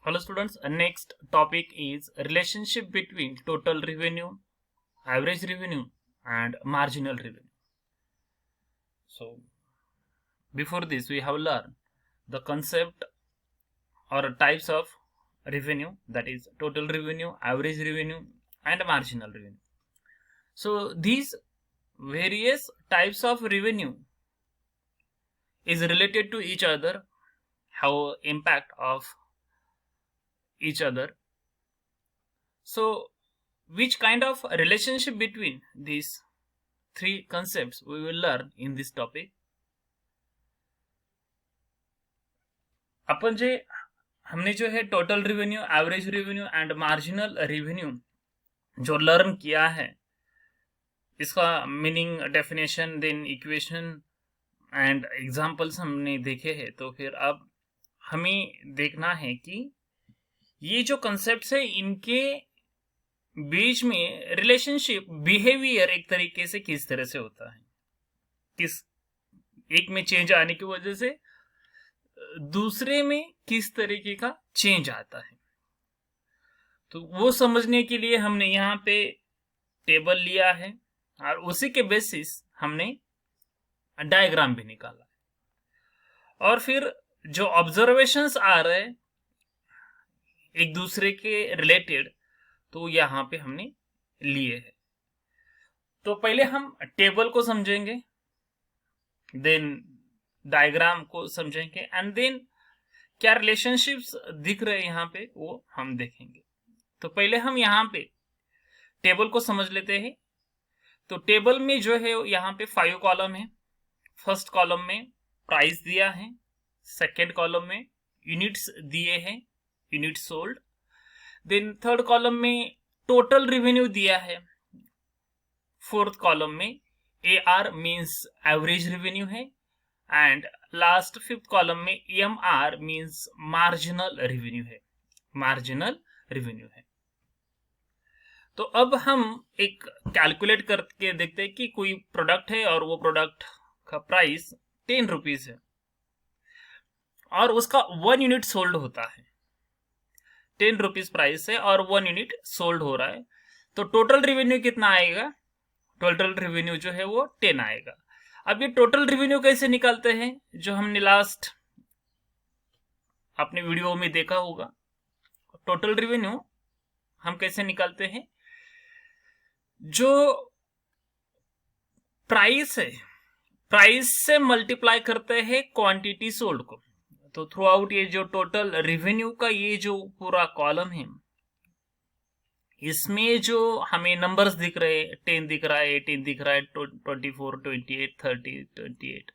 Hello students, next topic is relationship between total revenue, average revenue and marginal revenue. So before this we have learned the concept or types of revenue, that is total revenue, average revenue and marginal revenue. So these various types of revenue is related to each other, have impact of each other. So which kind of relationship between these three concepts we will learn in this topic. अपन जो हमने जो है total revenue, average revenue and marginal revenue जो learn किया है, इसका meaning, definition, then equation and examples हमने देखे हैं। तो फिर अब हमें देखना है कि ये जो कंसेप्ट्स है इनके बीच में रिलेशनशिप, बिहेवियर एक तरीके से किस तरह से होता है, किस एक में चेंज आने की वजह से दूसरे में किस तरीके का चेंज आता है। तो वो समझने के लिए हमने यहाँ पे टेबल लिया है और उसी के बेसिस हमने डायग्राम भी निकाला है। और फिर जो ऑब्जर्वेशंस आ रहे हैं एक दूसरे के रिलेटेड, तो यहाँ पे हमने लिए हैं। तो पहले हम टेबल को समझेंगे, देन डायग्राम को समझेंगे एंड देन क्या रिलेशनशिप्स दिख रहे हैं यहाँ पे वो हम देखेंगे। तो पहले हम यहाँ पे टेबल को समझ लेते हैं। तो टेबल में जो है यहाँ पे 5 कॉलम है। फर्स्ट कॉलम में प्राइस दिया है, सेकेंड कॉलम में यूनिट्स दिए हैं, unit sold. Then third column में टोटल रेवेन्यू दिया है। फोर्थ कॉलम में AR मीन्स एवरेज रेवेन्यू है एंड लास्ट फिफ्थ कॉलम में EMR मीन्स मार्जिनल रेवेन्यू है, मार्जिनल रेवेन्यू है। तो अब हम एक कैलकुलेट करके देखते हैं कि कोई प्रोडक्ट है और वो प्रोडक्ट का प्राइस 10 रुपीज है और उसका 1 यूनिट सोल्ड होता है। 10 रुपीज प्राइस है और 1 यूनिट सोल्ड हो रहा है, तो टोटल रेवेन्यू कितना आएगा? टोटल रेवेन्यू जो है वो 10 आएगा। अब ये टोटल रेवेन्यू कैसे निकालते हैं, जो हमने लास्ट अपने वीडियो में देखा होगा। टोटल रेवेन्यू हम कैसे निकालते हैं? जो प्राइस है, प्राइस से मल्टीप्लाई करते हैं क्वांटिटी सोल्ड को। तो थ्रू आउट ये जो टोटल रेवेन्यू का ये जो पूरा कॉलम है, इसमें जो हमें नंबर्स दिख रहे हैं, 10 दिख रहा है, 18 दिख रहा है, 24, 28, 30, 28,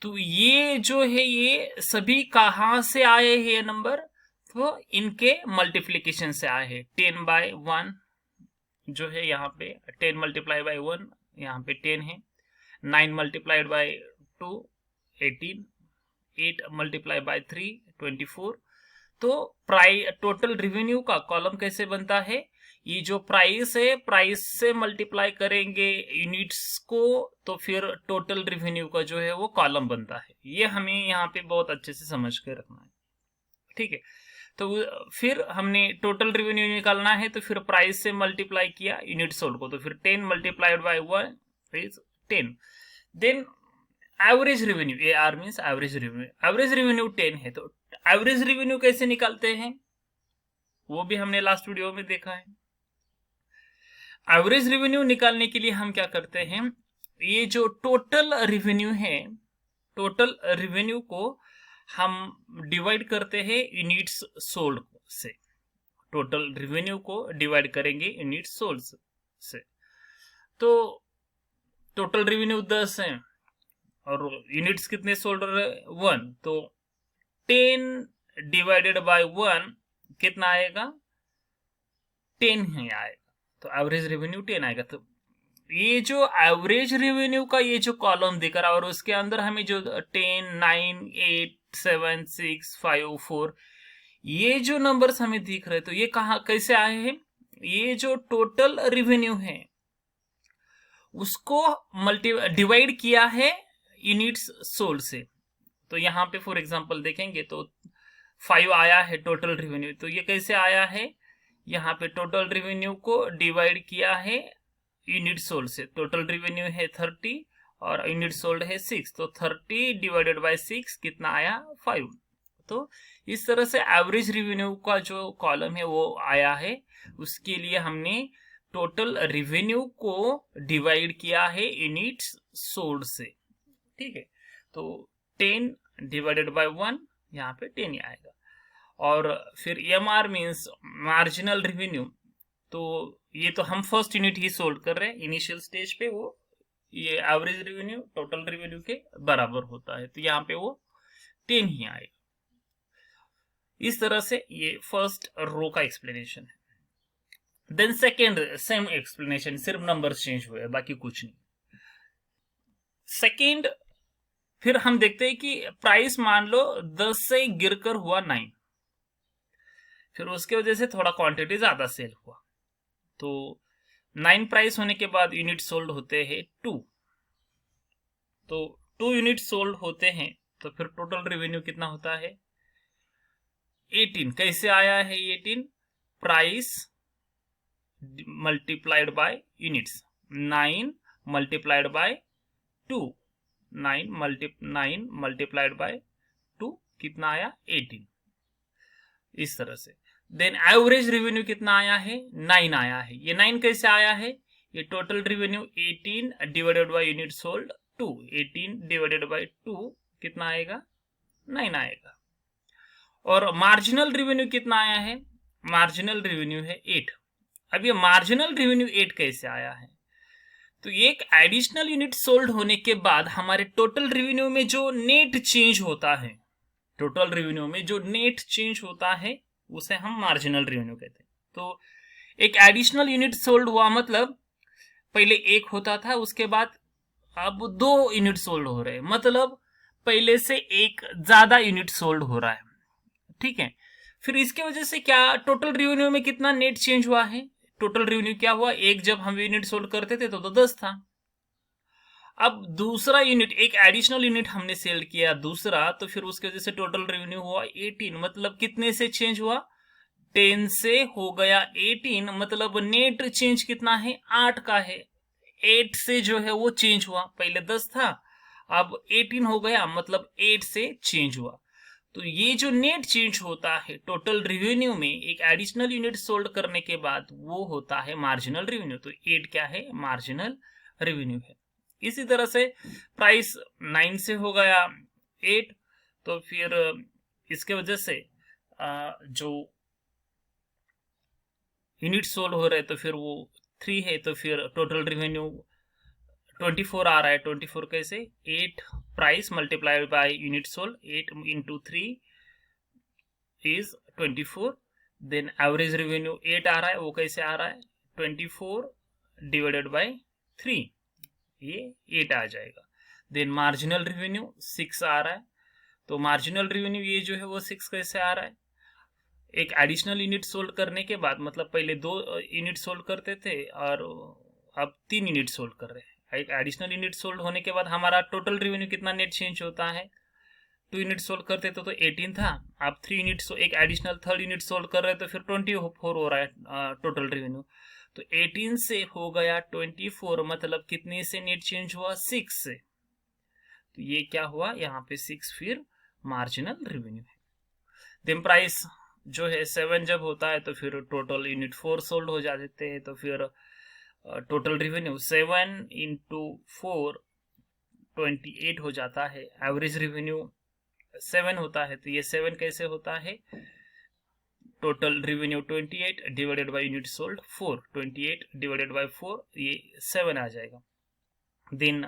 तो ये जो है ये सभी कहां से आए हैं ये नंबर? तो इनके मल्टीप्लीकेशन से आए हैं। 10 बाय 1 जो है यहाँ पे 10 मल्टीप्लाई बाय 1 यहाँ पे 10 है, 9 मल्टीप्लाइड बाय 2 18, 8 मल्टीप्लाई बाय 3 24। तो टोटल रेवेन्यू का कॉलम कैसे बनता है? ये जो प्राइस है, प्राइस से मल्टीप्लाई करेंगे यूनिट्स को, तो फिर टोटल रेवेन्यू का जो है वो कॉलम बनता है। ये हमें यहाँ पे बहुत अच्छे से समझ के रखना है, ठीक है। तो फिर हमने टोटल रेवेन्यू निकालना है, तो फिर प्राइस से मल्टीप्लाई किया यूनिट सोल्ड को, तो फिर 10 multiplied by 1 is 10। Then average revenue, AR means average revenue, average revenue 10 है। तो एवरेज रेवेन्यू कैसे निकालते हैं वो भी हमने लास्ट वीडियो में देखा है। एवरेज रेवेन्यू निकालने के लिए हम क्या करते हैं, ये जो टोटल रेवेन्यू है, टोटल रेवेन्यू को हम डिवाइड करते हैं यूनिट्स सोल्ड से। टोटल रेवेन्यू को डिवाइड करेंगे यूनिट्स सोल्ड से। तो टोटल रेवेन्यू 10 है और यूनिट्स कितने सोल्ड हो रहे? 1, तो 10 डिवाइडेड बाय 1 कितना आएगा? 10 ही आएगा। तो एवरेज रेवेन्यू 10 आएगा। तो ये जो एवरेज रेवेन्यू का ये जो कॉलम दिख रहा है और उसके अंदर हमें जो 10, 9, 8, 7, 6, 5, 4 ये जो नंबर्स हमें दिख रहे, तो ये कहाँ कैसे आए हैं? ये जो टोटल रेवेन्यू है उसको डिवाइड किया है यूनिट्स सोल्ड से। तो यहाँ पे फॉर एग्जांपल देखेंगे तो 5 आया है टोटल रेवेन्यू। तो ये कैसे आया है, यहाँ पे टोटल रेवेन्यू को डिवाइड किया है यूनिट सोल्ड से। टोटल रेवेन्यू है 30 और यूनिट सोल्ड है 6, तो 30 डिवाइडेड बाय 6 कितना आया, 5। तो इस तरह से एवरेज रेवेन्यू का जो कॉलम है वो आया है। उसके लिए हमने टोटल रेवेन्यू को डिवाइड किया है यूनिट्स सोल्ड से, ठीक है। तो 10 डिवाइडेड बाय 1, यहाँ पे 10 ही आएगा। और फिर एमआर मीन्स मार्जिनल रेवेन्यू। तो ये तो हम फर्स्ट यूनिट ही सोल्ड कर रहे हैं इनिशियल स्टेज पे, वो ये एवरेज रेवेन्यू टोटल रेवेन्यू के बराबर होता है, तो यहाँ पे वो 10 ही आएगा। इस तरह से ये फर्स्ट रो का एक्सप्लेनेशन है। देन सेकेंड सेम एक्सप्लेनेशन, सिर्फ नंबर चेंज हुए हैं, बाकी कुछ नहीं। सेकेंड फिर हम देखते हैं कि प्राइस मान लो 10 से गिरकर हुआ 9, फिर उसके वजह से थोड़ा क्वांटिटी ज्यादा सेल हुआ। तो 9 प्राइस होने के बाद यूनिट सोल्ड होते हैं 2। तो 2 यूनिट सोल्ड होते हैं, तो फिर टोटल रेवेन्यू कितना होता है, 18। कैसे आया है 18, price multiplied by units. 9 multiplied by 2, 9 multiplied by 2 कितना आया, 18। इस तरह से देन एवरेज रेवेन्यू कितना आया है, 9 आया है। ये 9 कैसे आया है, ये total revenue 18 divided by unit sold 2, 18 divided by 2 कितना आएगा, 9 आएगा। और मार्जिनल रेवेन्यू कितना आया है, मार्जिनल रेवेन्यू है 8। अब ये मार्जिनल रेवेन्यू 8 कैसे आया है, तो एक एडिशनल यूनिट सोल्ड होने के बाद हमारे टोटल रेवेन्यू में जो नेट चेंज होता है, टोटल रेवेन्यू में जो नेट चेंज होता है उसे हम मार्जिनल रेवेन्यू कहते हैं। तो एक एडिशनल यूनिट सोल्ड हुआ मतलब पहले एक होता था, उसके बाद अब 2 यूनिट सोल्ड हो रहे हैं, मतलब पहले से एक ज्यादा यूनिट सोल्ड हो रहा है, ठीक है। फिर इसके वजह से क्या टोटल रेवेन्यू में कितना नेट चेंज हुआ है, टोटल रेवेन्यू क्या हुआ, एक जब हम यूनिट सोल्ड करते थे तो 10 था। अब दूसरा यूनिट, एक एडिशनल यूनिट हमने सेल किया दूसरा, तो फिर उसके वजह से टोटल रेवेन्यू हुआ 18। मतलब कितने से चेंज हुआ, 10 से हो गया 18, मतलब नेट चेंज कितना है, 8 का है। 8 से जो है वो चेंज हुआ, पहले 10 था अब 18 हो गया, मतलब 8 से चेंज हुआ। तो ये जो नेट चेंज होता है टोटल रेवेन्यू में एक एडिशनल यूनिट सोल्ड करने के बाद, वो होता है मार्जिनल रेवेन्यू। तो 8 क्या है, मार्जिनल रेवेन्यू है। इसी तरह से प्राइस 9 से हो गया 8, तो फिर इसके वजह से जो यूनिट सोल्ड हो रहे तो फिर वो 3 है, तो फिर टोटल रेवेन्यू 24 आ रहा है। 24 कैसे, 8 price multiplied by unit sold, 8 into 3 is 24। Then average revenue 8 आ रहा है, वो कैसे आ रहा है, 24 डिवाइडेड बाय 3, ये 8 आ जाएगा। देन मार्जिनल रेवेन्यू 6 आ रहा है, तो मार्जिनल रेवेन्यू ये जो है वो 6 कैसे आ रहा है, एक एडिशनल यूनिट सोल्ड करने के बाद, मतलब पहले 2 यूनिट सोल्ड करते थे और अब 3 यूनिट सोल्ड कर रहे हैं। एक एडिशनल यूनिट सोल्ड होने के बाद हमारा टोटल रेवेन्यू कितना नेट चेंज होता है, 2 यूनिट सोल्ड करते थे तो 18 था, अब 3 यूनिट, एक एडिशनल थर्ड यूनिट सोल्ड कर रहे हैं तो फिर 24 हो रहा है टोटल रेवेन्यू। तो 18 से हो गया 24, मतलब कितने से नेट चेंज हुआ, 6 से। तो ये क्या हुआ, यहाँ पे 6 फिर मार्जिनल रेवेन्यू है। देन प्राइस जो है 7 जब होता है तो फिर टोटल यूनिट 4 सोल्ड हो जाते हैं, तो फिर टोटल रेवेन्यू 7 into 4 28 हो जाता है। एवरेज रेवेन्यू 7 होता है, तो ये 7 कैसे होता है, total revenue 28 divided by unit sold 4, 28 divided by 4, ये 7 आ जाएगा। देन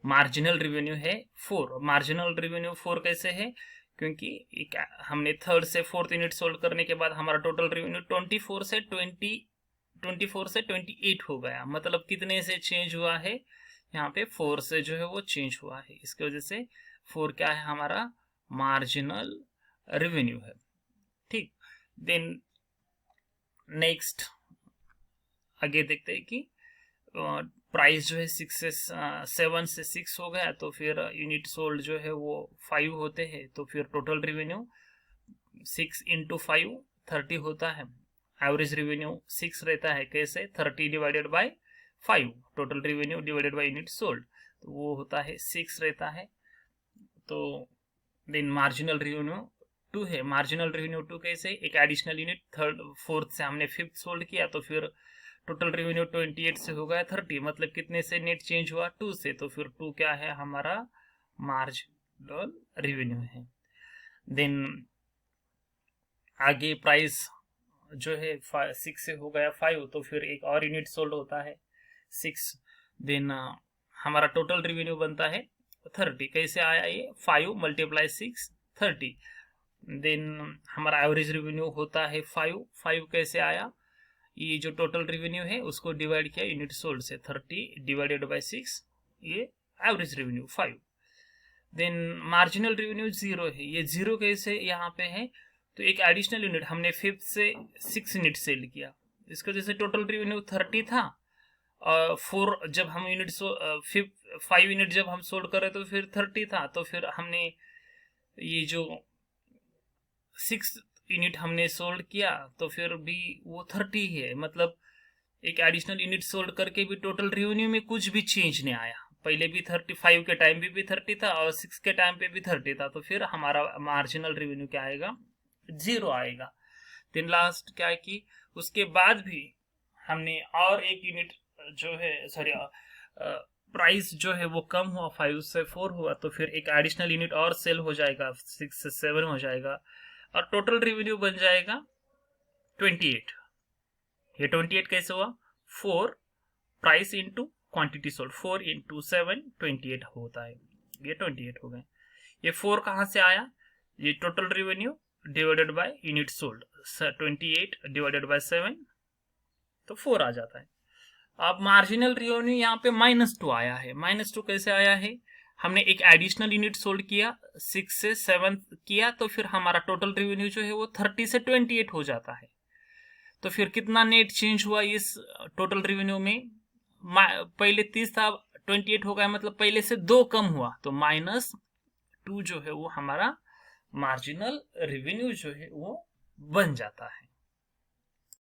मार्जिनल रेवेन्यू है 4। मार्जिनल रेवेन्यू 4 कैसे है, क्योंकि एक हमने थर्ड से फोर्थ यूनिट सोल्ड करने के बाद हमारा टोटल रेवेन्यू 24 से 28 हो गया, मतलब कितने से चेंज हुआ है, यहाँ पे 4 से जो है वो चेंज हुआ है। इसकी वजह से 4 क्या है, हमारा मार्जिनल रेवेन्यू है, ठीक। देन नेक्स्ट आगे देखते हैं कि प्राइस जो है 7 से 6 हो गया, तो फिर यूनिट सोल्ड जो है वो 5 होते हैं, तो फिर टोटल रेवेन्यू 6 इंटू 5 30 होता है। एवरेज रेवेन्यू 6 रहता है, कैसे 30 divided by 5, total revenue divided by unit sold, तो वो होता है 6 रहता है। तो देन मार्जिनल रेवेन्यू 2 है। मार्जिनल रेवेन्यू 2 कैसे, एक एडिशनल यूनिट थर्ड फोर्थ से हमने फिफ्थ सोल्ड किया, तो फिर टोटल रेवेन्यू 28 से हो गया 30, मतलब कितने से नेट चेंज हुआ 2 से, तो फिर 2 क्या है हमारा मार्जिनल रेवेन्यू है। देन आगे प्राइस जो है 6 से हो गया 5, तो फिर एक और यूनिट सोल्ड होता है 6। देन हमारा टोटल रेवेन्यू बनता है 30, कैसे आया ये 5 मल्टीप्लाई 6 30। देन हमारा एवरेज रेवेन्यू होता है 5 कैसे आया, ये जो टोटल रेवेन्यू है उसको डिवाइड किया यूनिट सोल्ड से, 30 डिवाइडेड बाय 6, ये average revenue 5। Then marginal revenue 0 है, ये 0 कैसे यहाँ पे है, तो एक एडिशनल यूनिट हमने फिफ्थ से 6 यूनिट सेल किया, इसका जैसे टोटल रेवेन्यू 30 था, 4 जब हम यूनिट 5 यूनिट जब हम सोल्ड कर रहे तो फिर 30 था, तो फिर हमने ये जो 6 यूनिट हमने सोल्ड किया तो फिर भी वो 30 है, मतलब एक एडिशनल यूनिट सोल्ड करके भी टोटल रेवेन्यू में कुछ भी चेंज नहीं आया। पहले भी 35 के टाइम भी 30 था और 6 के टाइम पे भी 30 था, तो फिर हमारा मार्जिनल रेवेन्यू क्या आएगा 0 आएगा। देन लास्ट क्या है कि उसके बाद भी हमने और एक यूनिट जो है सॉरी प्राइस जो है वो कम हुआ, 5 से 4 हुआ, तो फिर एक एडिशनल यूनिट और सेल हो जाएगा, 6 से 7 हो जाएगा और टोटल रेवेन्यू बन जाएगा 28। ये 28 कैसे हुआ, 4 price into quantity sold, 4 into 7 28 होता है, ये 28 हो गए। ये 4 कहाँ से आया, ये total revenue divided by unit sold, 28 divided by 7, तो 4 आ जाता है। अब मार्जिनल रेवेन्यू यहाँ पे -2 आया है। -2 कैसे आया है, हमने एक एडिशनल यूनिट सोल्ड किया, 6 से 7 किया, तो फिर हमारा टोटल रेवेन्यू जो है वो 30 से 28 हो जाता है। तो फिर कितना नेट चेंज हुआ इस टोटल रेवेन्यू में, पहले 30 था 28 हो गया, मतलब पहले से 2 कम हुआ, तो -2 जो है वो हमारा मार्जिनल रेवेन्यू जो है वो बन जाता है।